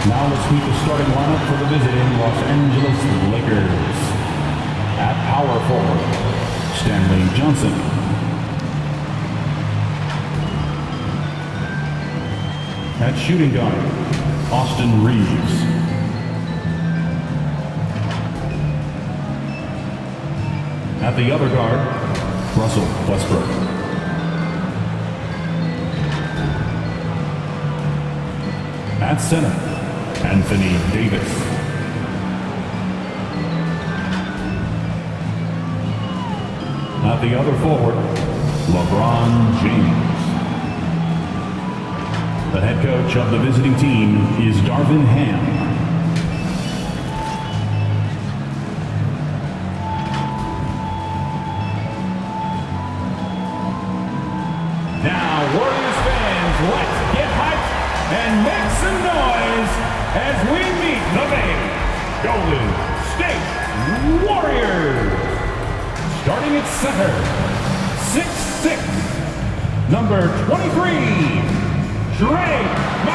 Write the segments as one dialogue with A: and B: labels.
A: Now let's meet the starting lineup for the visiting Los Angeles Lakers. At power forward, Stanley Johnson. At shooting guard, Austin Reeves. At the other guard, Russell Westbrook. At center, Anthony Davis. At the other forward, LeBron James. The head coach of the visiting team is Darvin Ham. Now, Warriors fans, let's get hyped and make some noise as we meet the main Golden State Warriors. Starting at center, 6'6", number 23, Draymond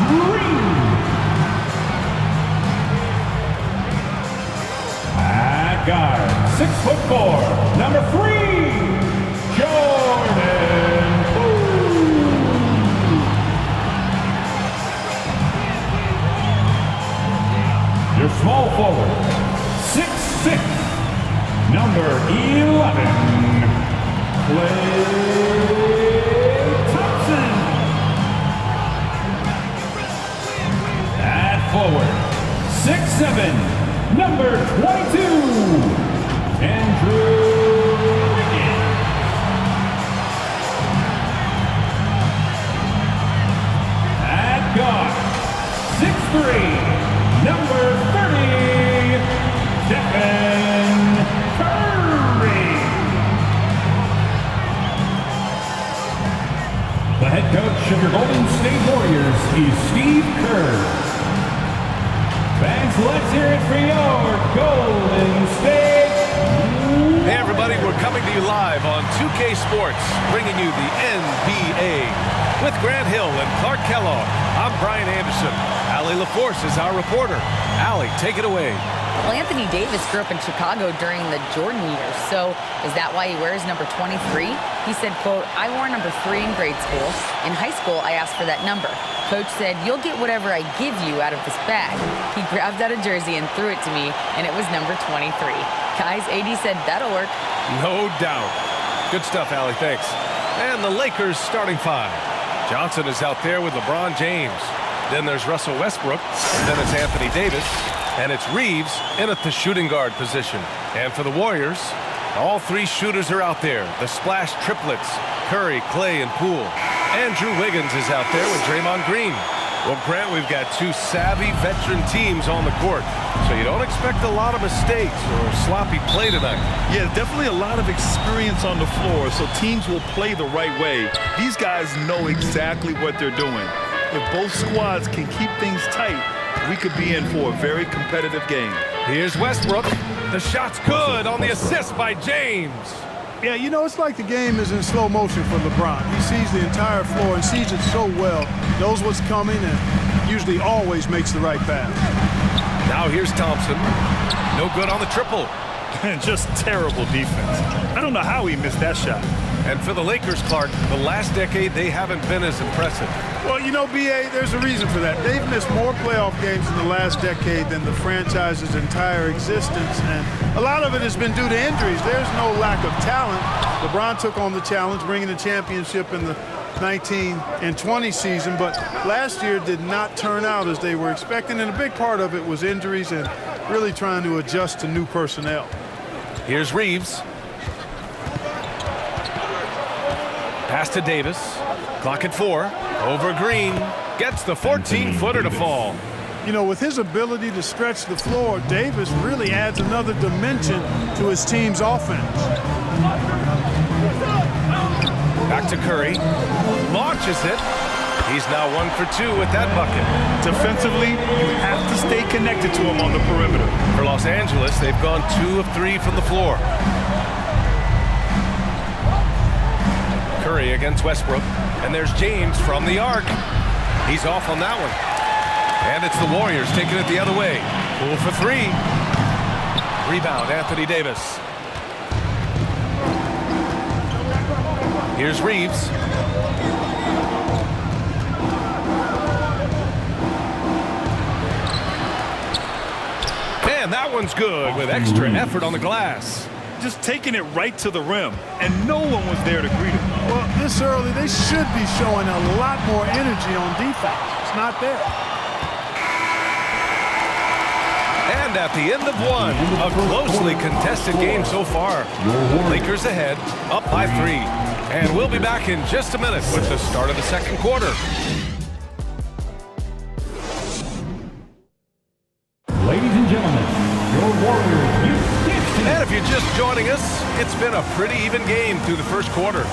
A: Green. At guard, 6'4", number 3, Jordan Poole. Your small forward, 6'6", number 11, Klay Thompson. At forward, 6'7", number 22, Andrew Wiggins. At guard, 6'3", number 30, Stephen Curry. The head coach of your Golden State Warriors is Steve Kerr. Fans, let's hear it for your Golden State.
B: Hey everybody, we're coming to you live on 2K Sports, bringing you the NBA. With Grant Hill and Clark Kellogg, I'm Brian Anderson. Allie LaForce is our reporter. Allie, take it away.
C: Well, Anthony Davis grew up in Chicago during the Jordan years, so is that why he wears number 23? He said, quote, "I wore number 3 in grade school. In high school, I asked for that number. Coach said, 'You'll get whatever I give you out of this bag.' He grabbed out a jersey and threw it to me, and it was number 23. Guys, AD said, that'll work."
B: No doubt. Good stuff, Allie, thanks. And the Lakers starting 5. Johnson is out there with LeBron James. Then there's Russell Westbrook. Then it's Anthony Davis. And it's Reeves in at the shooting guard position. And for the Warriors, all 3 shooters are out there. The splash triplets, Curry, Klay, and Poole. Andrew Wiggins is out there with Draymond Green. Well, Grant, we've got 2 savvy veteran teams on the court. So you don't expect a lot of mistakes or sloppy play tonight.
D: Yeah, definitely a lot of experience on the floor, so teams will play the right way. These guys know exactly what they're doing. If both squads can keep things tight, we could be in for a very competitive game.
B: Here's Westbrook. The shot's good on the assist by James.
E: Yeah, you know, it's like the game is in slow motion for LeBron. He sees the entire floor and sees it so well, knows what's coming, and usually always makes the right pass.
B: Now here's Thompson. No good on the triple.
D: Just terrible defense. I don't know how he missed that shot.
B: And for the Lakers, Clark, the last decade, they haven't been as impressive.
E: Well, you know, B.A., there's a reason for that. They've missed more playoff games in the last decade than the franchise's entire existence, and a lot of it has been due to injuries. There's no lack of talent. LeBron took on the challenge, bringing the championship in the 19 and 20 season, but last year did not turn out as they were expecting, and a big part of it was injuries and really trying to adjust to new personnel.
B: Here's Reeves. Pass to Davis. Clock at 4. Over Green. Gets the 14-footer to fall.
E: You know, with his ability to stretch the floor, Davis really adds another dimension to his team's offense.
B: Back to Curry. Launches it. He's now 1 for 2 with that bucket.
D: Defensively, you have to stay connected to him on the perimeter.
B: For Los Angeles, they've gone 2 of 3 from the floor. Curry against Westbrook. And there's James from the arc. He's off on that one. And it's the Warriors taking it the other way. Pull for three. Rebound, Anthony Davis. Here's Reeves. And that one's good with extra effort on the glass.
D: Just taking it right to the rim, and no one was there to greet him.
E: Well, this early, they should be showing a lot more energy on defense. It's not there.
B: And at the end of one, a closely contested game so far. Lakers ahead, up by 3. And we'll be back in just a minute with the start of the second quarter.
A: Ladies and gentlemen, your Warriors,
B: and if you're just joining us, it's been a pretty even game through the first quarter.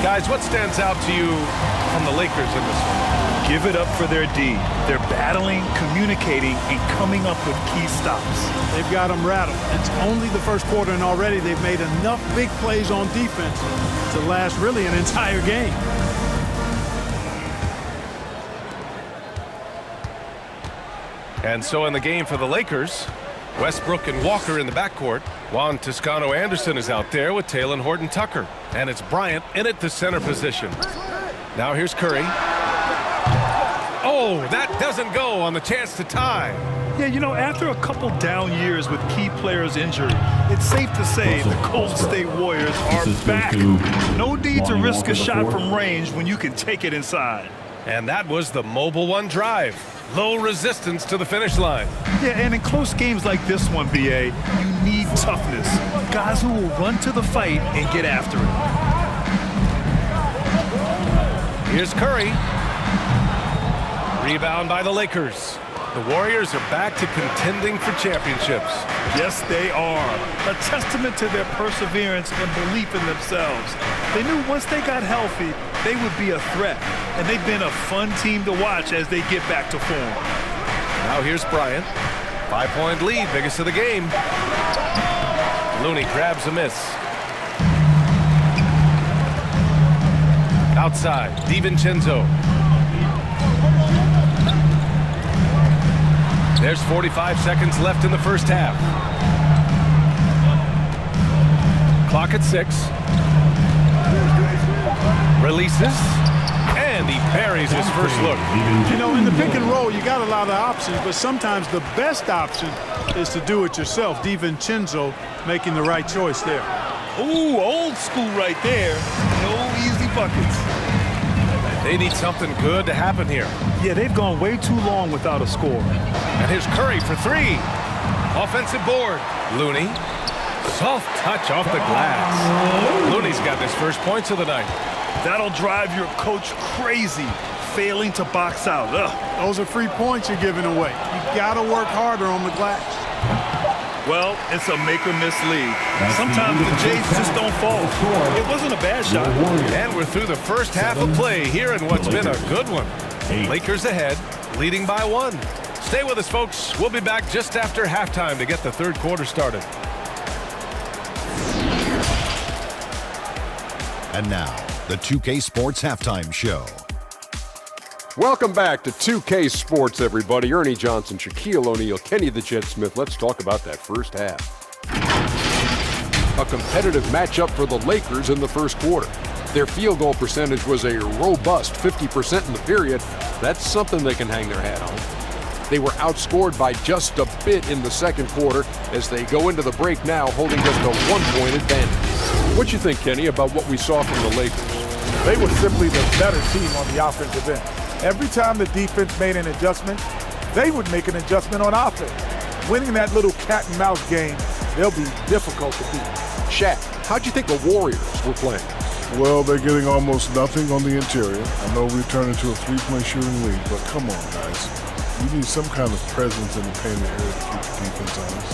B: Guys, what stands out to you from the Lakers in this one?
D: Give it up for their D. They're battling, communicating, and coming up with key stops.
E: They've got them rattled. It's only the first quarter, and already they've made enough big plays on defense to last really an entire game.
B: And so in the game for the Lakers, Westbrook and Walker in the backcourt. Juan Toscano-Anderson is out there with Talen Horton-Tucker. And it's Bryant in at the center position. Now here's Curry. Oh, that doesn't go on the chance to tie.
D: Yeah, you know, after a couple down years with key players injured, it's safe to say the Golden State Warriors are back. No need to risk a shot from range when you can take it inside.
B: And that was the Mobile One drive. Low resistance to the finish line.
D: Yeah, and in close games like this one, BA, you need toughness. Guys who will run to the fight and get after it.
B: Here's Curry. Rebound by the Lakers. The Warriors are back to contending for championships.
D: Yes, they are. A testament to their perseverance and belief in themselves. They knew once they got healthy, they would be a threat. And they've been a fun team to watch as they get back to form.
B: Now here's Bryant. 5-point lead, biggest of the game. Looney grabs a miss. Outside, DiVincenzo. There's 45 seconds left in the first half. Clock at 6. Releases. And he buries his first look.
E: You know, in the pick and roll, you got a lot of options, but sometimes the best option is to do it yourself. DiVincenzo making the right choice there.
D: Ooh, old school right there. No easy buckets.
B: They need something good to happen here.
D: Yeah, they've gone way too long without a score.
B: And here's Curry for 3. Offensive board. Looney. Soft touch off the glass. Looney's got his first points of the night.
D: That'll drive your coach crazy, failing to box out. Ugh.
E: Those are free points you're giving away. You got to work harder on the glass.
D: Well, it's a make-or-miss league. Sometimes the Jays just don't fall. It wasn't a bad shot.
B: And we're through the first half of play here in what's been a good one. Lakers ahead, leading by 1. Stay with us, folks. We'll be back just after halftime to get the third quarter started.
F: And now, the 2K Sports Halftime Show.
G: Welcome back to 2K Sports, everybody. Ernie Johnson, Shaquille O'Neal, Kenny the Jet Smith. Let's talk about that first half. A competitive matchup for the Lakers in the first quarter. Their field goal percentage was a robust 50% in the period. That's something they can hang their hat on. They were outscored by just a bit in the second quarter as they go into the break now holding just a 1-point advantage. What you think, Kenny, about what we saw from the Lakers?
H: They were simply the better team on the offensive end. Every time the defense made an adjustment, they would make an adjustment on offense. Winning that little cat and mouse game, they'll be difficult to beat.
G: Shaq, how'd you think the Warriors were playing?
I: Well, they're getting almost nothing on the interior. I know we've turned into a three-point shooting league, but come on, guys. You need some kind of presence in the paint area to keep the defense honest.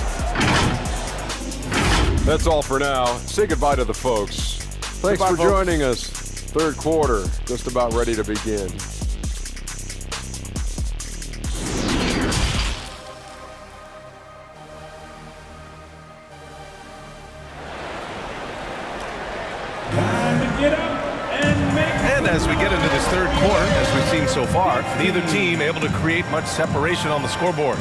G: That's all for now. Say goodbye to the folks. Thanks
H: Goodbye,
G: for
H: folks.
G: joining us. Third quarter, just about ready to begin.
B: And as we get into this third quarter, as we seen so far, neither team able to create much separation on the scoreboard.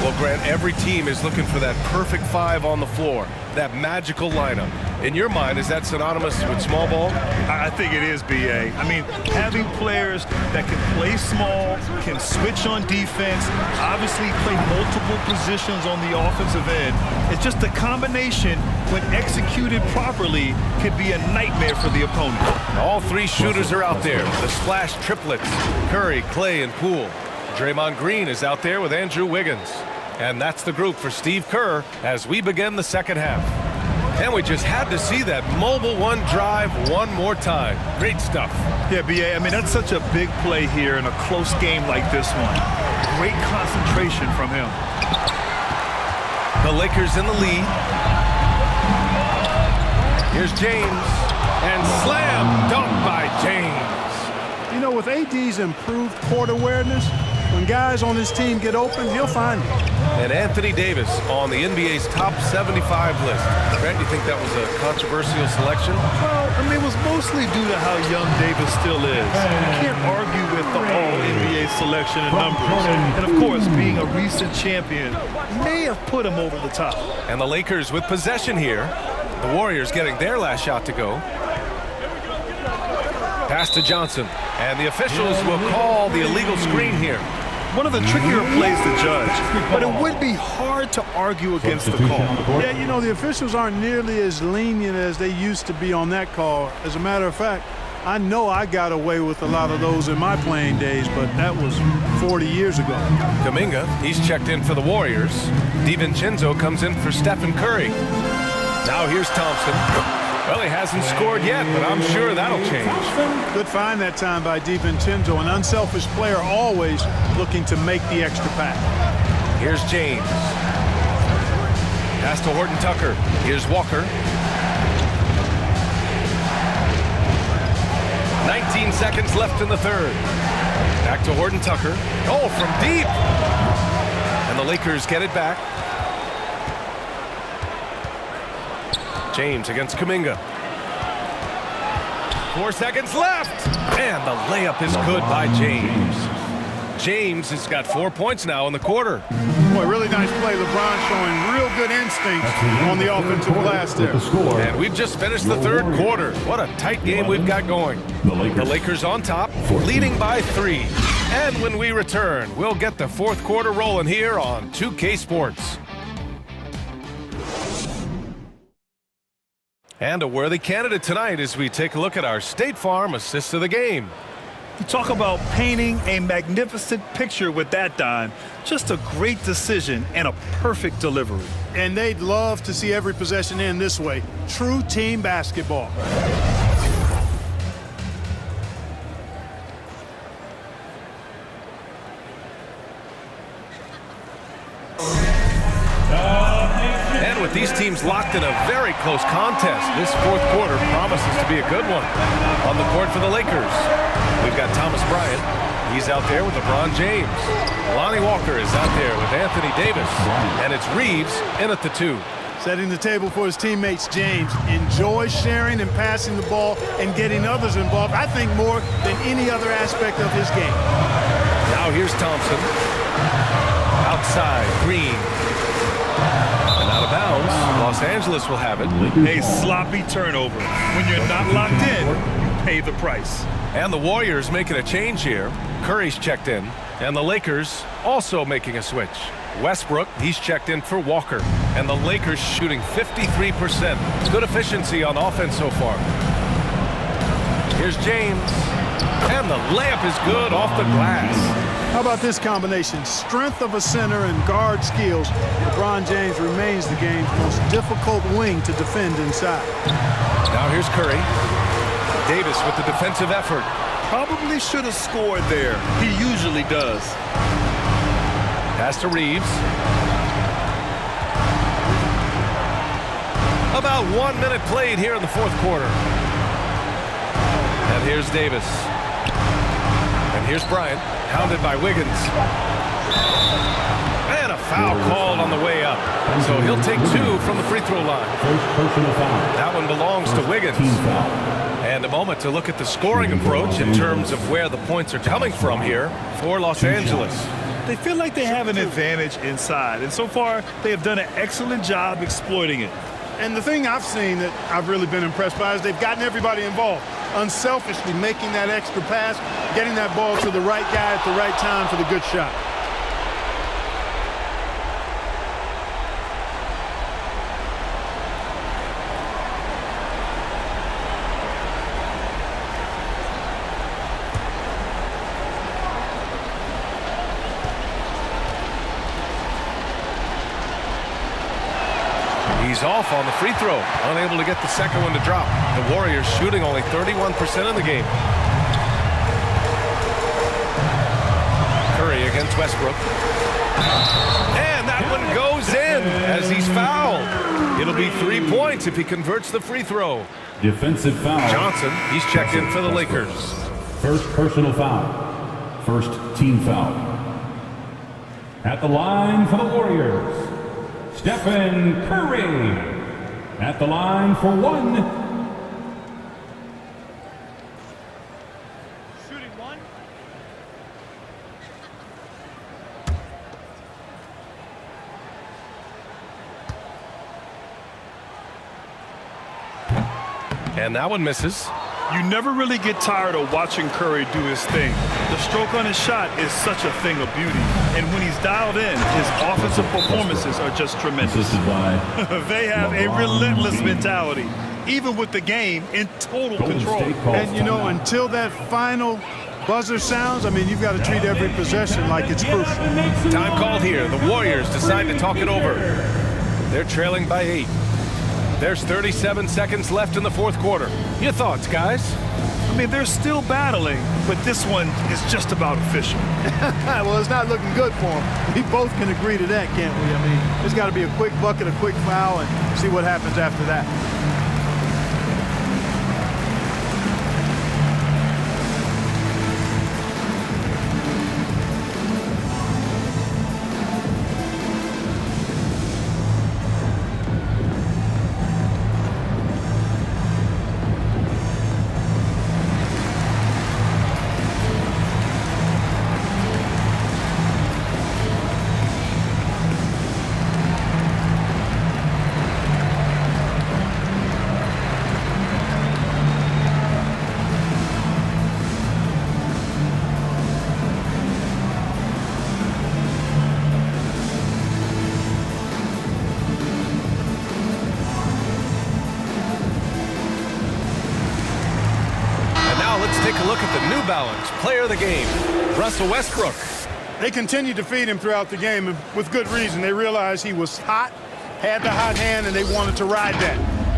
B: Well, Grant, every team is looking for that perfect 5 on the floor, that magical lineup. In your mind, is that synonymous with small ball?
D: I think it is, B.A. I mean, having players that can play small, can switch on defense, obviously play multiple positions on the offensive end. It's just a combination, when executed properly, could be a nightmare for the opponent.
B: All 3 shooters are out there. The splash triplets, Curry, Clay, and Poole. Draymond Green is out there with Andrew Wiggins. And that's the group for Steve Kerr as we begin the second half. And we just had to see that mobile one drive one more time. Great stuff.
D: Yeah, B.A., I mean, that's such a big play here in a close game like this one. Great concentration from him.
B: The Lakers in the lead. Here's James. And slam dunk by James.
E: You know, with AD's improved court awareness, when guys on his team get open, he'll find them.
B: And Anthony Davis on the NBA's top 75 list. Grant, do you think that was a controversial selection?
D: Well, I mean, it was mostly due to how young Davis still is. You can't argue with the All-NBA selection and numbers. And, of course, being a recent champion may have put him over the top.
B: And the Lakers with possession here. The Warriors getting their last shot to go. Pass to Johnson. And the officials will call the illegal screen here.
D: One of the trickier plays to judge, but it would be hard to argue against the call.
E: Yeah, you know, the officials aren't nearly as lenient as they used to be on that call. As a matter of fact, I know I got away with a lot of those in my playing days, but that was 40 years ago.
B: Kuminga, he's checked in for the Warriors. DiVincenzo comes in for Stephen Curry. Now here's Thompson. Well, he hasn't scored yet, but I'm sure that'll change.
E: Good find that time by DiVincenzo, an unselfish player always looking to make the extra pass.
B: Here's James. Pass to Horton Tucker. Here's Walker. 19 seconds left in the third. Back to Horton Tucker. Oh, from deep. And the Lakers get it back. James against Kuminga. 4 seconds left. And the layup is good by James. James has got 4 points now in the quarter.
E: Boy, really nice play. LeBron showing real good instincts on the offensive glass there.
B: And we've just finished the third quarter. What a tight game we've got going. The Lakers on top, leading by 3. And when we return, we'll get the fourth quarter rolling here on 2K Sports. And a worthy candidate tonight as we take a look at our State Farm assist of the game.
D: You talk about painting a magnificent picture with that dime. Just a great decision and a perfect delivery.
E: And they'd love to see every possession end this way. True team basketball.
B: And with these teams locked in a very close contest, this fourth quarter promises to be a good one. On the court for the Lakers, we've got Thomas Bryant. He's out there with LeBron James. Lonnie Walker is out there with Anthony Davis. And it's Reeves in at the 2.
E: Setting the table for his teammates, James enjoys sharing and passing the ball and getting others involved, I think, more than any other aspect of his game.
B: Now here's Thompson. Outside, Green. And out of bounds, Los Angeles will have it.
D: A sloppy turnover. When you're not locked in, you pay the price.
B: And the Warriors making a change here. Curry's checked in. And the Lakers also making a switch. Westbrook, he's checked in for Walker. And the Lakers shooting 53%. Good efficiency on offense so far. Here's James. And the layup is good off the glass.
E: How about this combination? Strength of a center and guard skills. LeBron James remains the game's most difficult wing to defend inside.
B: Now here's Curry. Davis with the defensive effort.
D: Probably should have scored there. He usually does.
B: Pass to Reeves. About 1 minute played here in the fourth quarter. And here's Davis. And here's Bryant, hounded by Wiggins. And a foul called on the way up. So he'll take 2 from the free throw line.
A: First personal foul.
B: That one belongs to Wiggins.
A: Team foul.
B: And a moment to look at the scoring approach in terms of where the points are coming from here for Los Angeles.
D: They feel like they have an advantage inside, and so far they have done an excellent job exploiting it.
E: And the thing I've seen that I've really been impressed by is they've gotten everybody involved, unselfishly making that extra pass, getting that ball to the right guy at the right time for the good shot.
B: He's off on the free throw, unable to get the second one to drop. The Warriors shooting only 31% in the game. Curry against Westbrook. And that one goes in as he's fouled. It'll be 3 points if he converts the free throw.
A: Defensive foul.
B: Johnson, he's checked in for the Lakers.
A: First personal foul. First team foul. At the line for the Warriors, Stephen Curry. At the line for 1.
E: Shooting 1.
B: And that one misses.
D: You never really get tired of watching Curry do his thing. The stroke on his shot is such a thing of beauty. And when he's dialed in, his offensive performances are just tremendous. They have a relentless mentality, even with the game in total control.
E: And, you know, until that final buzzer sounds, I mean, you've got to treat every possession like it's crucial.
B: Time called here. The Warriors decide to talk it over. They're trailing by 8. There's 37 seconds left in the fourth quarter. Your thoughts, guys?
D: I mean, they're still battling, but this one is just about official.
E: Well, it's not looking good for them. We both can agree to that, can't we? I mean, there's got to be a quick bucket, a quick foul, and see what happens after that.
B: Balance, player of the game, Russell Westbrook.
E: They continued to feed him throughout the game, and with good reason. They realized he was hot, had the hot hand, and they wanted to ride that.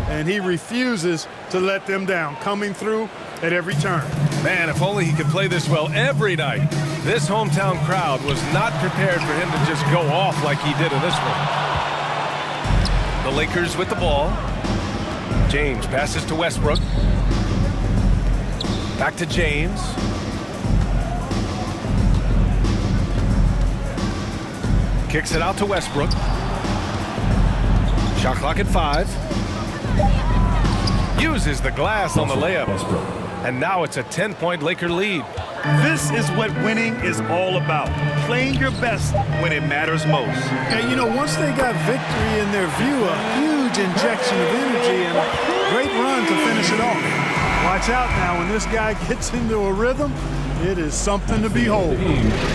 E: And he refuses to let them down, coming through at every turn.
B: Man, if only he could play this well every night. This hometown crowd was not prepared for him to just go off like he did in this one. The Lakers with the ball. James passes to Westbrook. Back to James. Kicks it out to Westbrook. Shot clock at 5. Uses the glass on the layup. And now it's a 10-point Laker lead.
D: This is what winning is all about. Playing your best when it matters most.
E: And, you know, once they got victory in their view, a huge injection of energy and a great run to finish it off. Watch out now, when this guy gets into a rhythm, it is something to behold.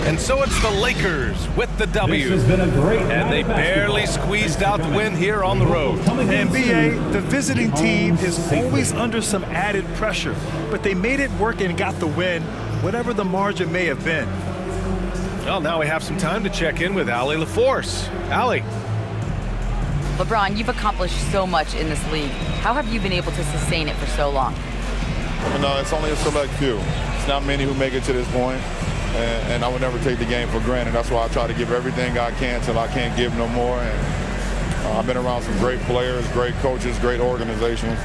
B: And so it's the Lakers with the W.
A: This has been a great
B: and they barely squeezed out the win here on the road.
D: And BA, the visiting team is always under some added pressure, but they made it work and got the win, whatever the margin may have been.
B: Well, now we have some time to check in with Allie LaForce. Allie.
C: LeBron, you've accomplished so much in this league. How have you been able to sustain it for so long?
J: No, it's only a select few. It's not many who make it to this point, and I would never take the game for granted. That's why I try to give everything I can till I can't give no more. And I've been around some great players, great coaches, great organizations,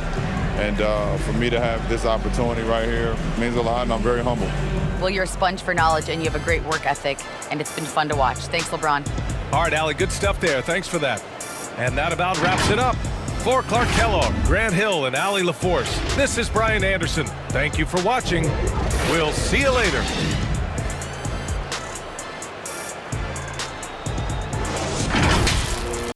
J: and for me to have this opportunity right here means a lot, and I'm very humble.
C: Well, you're a sponge for knowledge, and you have a great work ethic, and it's been fun to watch. Thanks, LeBron.
B: All right, Allie, good stuff there. Thanks for that. And that about wraps it up. For Clark Kellogg, Grant Hill, and Allie LaForce, this is Brian Anderson. Thank you for watching. We'll see you later.